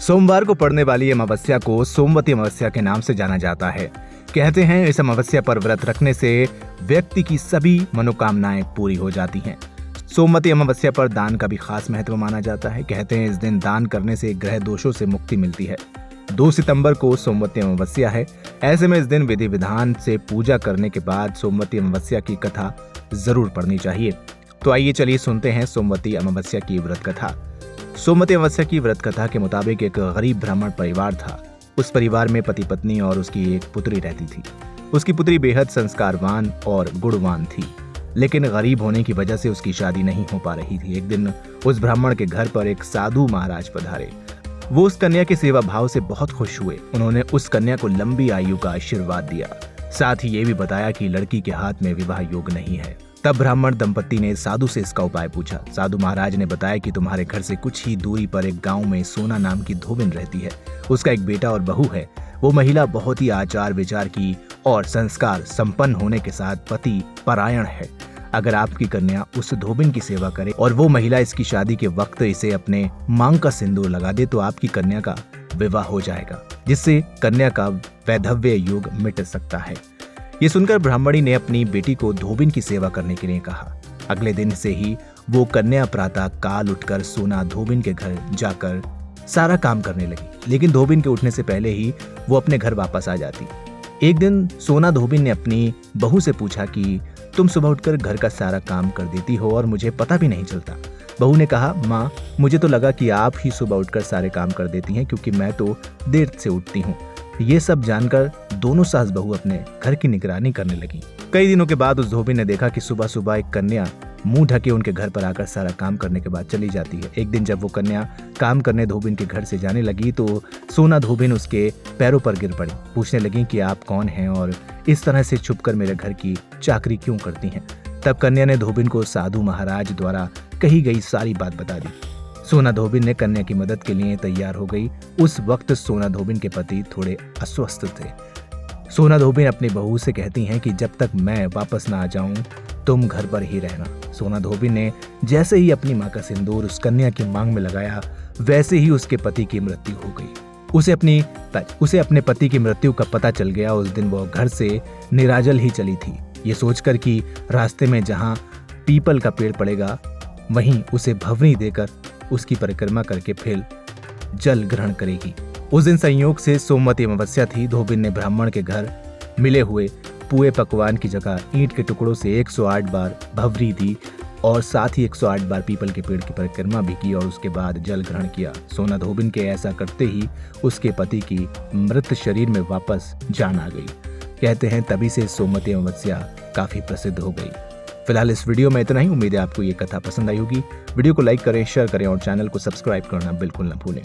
सोमवार को पड़ने वाली अमावस्या को सोमवती अमावस्या के नाम से जाना जाता है। कहते हैं इस अमावस्या पर व्रत रखने से व्यक्ति की सभी मनोकामनाएं पूरी हो जाती हैं। सोमवती अमावस्या पर दान का भी खास महत्व माना जाता है। कहते हैं इस दिन दान करने से ग्रह दोषों से मुक्ति मिलती है। 2 सितंबर को सोमवती अमावस्या है। ऐसे में इस दिन विधि विधान से पूजा करने के बाद सोमवती अमावस्या की कथा जरूर पढ़नी चाहिए। तो आइए चलिए सुनते हैं सोमवती अमावस्या की व्रत कथा। सोमवती अमावस्या की व्रत कथा के मुताबिक एक गरीब ब्राह्मण परिवार था। उस परिवार में पति पत्नी और उसकी एक पुत्री रहती थी। उसकी पुत्री बेहद संस्कारवान और गुणवान थी, लेकिन गरीब होने की वजह से उसकी शादी नहीं हो पा रही थी। एक दिन उस ब्राह्मण के घर पर एक साधु महाराज पधारे। वो उस कन्या के सेवा भाव से बहुत खुश हुए। उन्होंने उस कन्या को लंबी आयु का आशीर्वाद दिया, साथ ही ये भी बताया कि लड़की के हाथ में विवाह योग नहीं है। तब ब्राह्मण दंपति ने साधु से इसका उपाय पूछा। साधु महाराज ने बताया कि तुम्हारे घर से कुछ ही दूरी पर एक गांव में सोना नाम की धोबिन रहती है। उसका एक बेटा और बहू है। वो महिला बहुत ही आचार विचार की और संस्कार संपन्न होने के साथ पति परायण है। अगर आपकी कन्या उस धोबिन की सेवा करे और वो महिला इसकी शादी के वक्त इसे अपने मांग का सिंदूर लगा दे तो आपकी कन्या का विवाह हो जाएगा, जिससे कन्या का वैधव्य योग मिट सकता है। ये सुनकर ब्राह्मणी ने अपनी बेटी को धोबिन की सेवा करने के लिए कहा। अगले दिन से ही वो कन्या प्रातः काल उठकर सोना धोबिन के घर जाकर सारा काम करने लगी, लेकिन धोबिन के उठने से पहले ही वो अपने घर वापस आ जाती। एक दिन सोना धोबिन ने अपनी बहू से पूछा कि तुम सुबह उठकर घर का सारा काम कर देती हो और मुझे पता भी नहीं चलता। बहू ने कहा, माँ, मुझे तो लगा कि आप ही सुबह उठकर सारे काम कर देती हैं, क्योंकि मैं तो देर से उठती हूँ। ये सब जानकर दोनों सास बहू अपने घर की निगरानी करने लगी। कई दिनों के बाद उस धोबी ने देखा कि सुबह सुबह एक कन्या मुंह ढके उनके घर पर आकर सारा काम करने के बाद चली जाती है। एक दिन जब वो कन्या काम करने धोबिन के घर से जाने लगी तो सोना धोबिन उसके पैरों पर गिर पड़ी। पूछने लगी कि आप कौन हैं और इस तरह से छुपकर मेरे घर की चाकरी क्यों करती हैं। तब कन्या ने धोबिन को साधु महाराज द्वारा कही गई सारी बात बता दी। सोना धोबिन ने कन्या की मदद के लिए तैयार हो गई। उस वक्त सोना धोबिन के पति थोड़े अस्वस्थ थे। सोना धोबिन अपनी बहू से कहती हैं कि जब तक मैं वापस ना आ जाऊं तुम घर पर ही रहना। सोना धोबिन ने जैसे ही अपनी मां का सिंदूर उस कन्या की मांग में लगाया, वैसे ही उसके पति की मृत्यु हो गई। उसे अपने पति की मृत्यु का पता चल गया। उस दिन वह घर से निराजल ही चली थी, ये सोचकर कि रास्ते में जहां पीपल का पेड़ पड़ेगा वहीं उसे भवनी देकर उसकी परिक्रमा करके फिर जल ग्रहण करेगी। उस दिन संयोग से सोमवती अमावस्या थी। धोबिन ने ब्राह्मण के घर मिले हुए पुए पकवान की जगह ईंट के टुकड़ों से 108 बार भवरी दी और साथ ही 108 बार पीपल के पेड़ की परिक्रमा भी की और उसके बाद जल ग्रहण किया। सोना धोबिन के ऐसा करते ही उसके पति की मृत शरीर में वापस जान आ गई। कहते हैं तभी से सोमवती अमावस्या काफी प्रसिद्ध हो गई। फिलहाल इस वीडियो में इतना ही। उम्मीद है आपको ये कथा पसंद आई होगी। वीडियो को लाइक करें, शेयर करें और चैनल को सब्सक्राइब करना बिल्कुल न भूलें।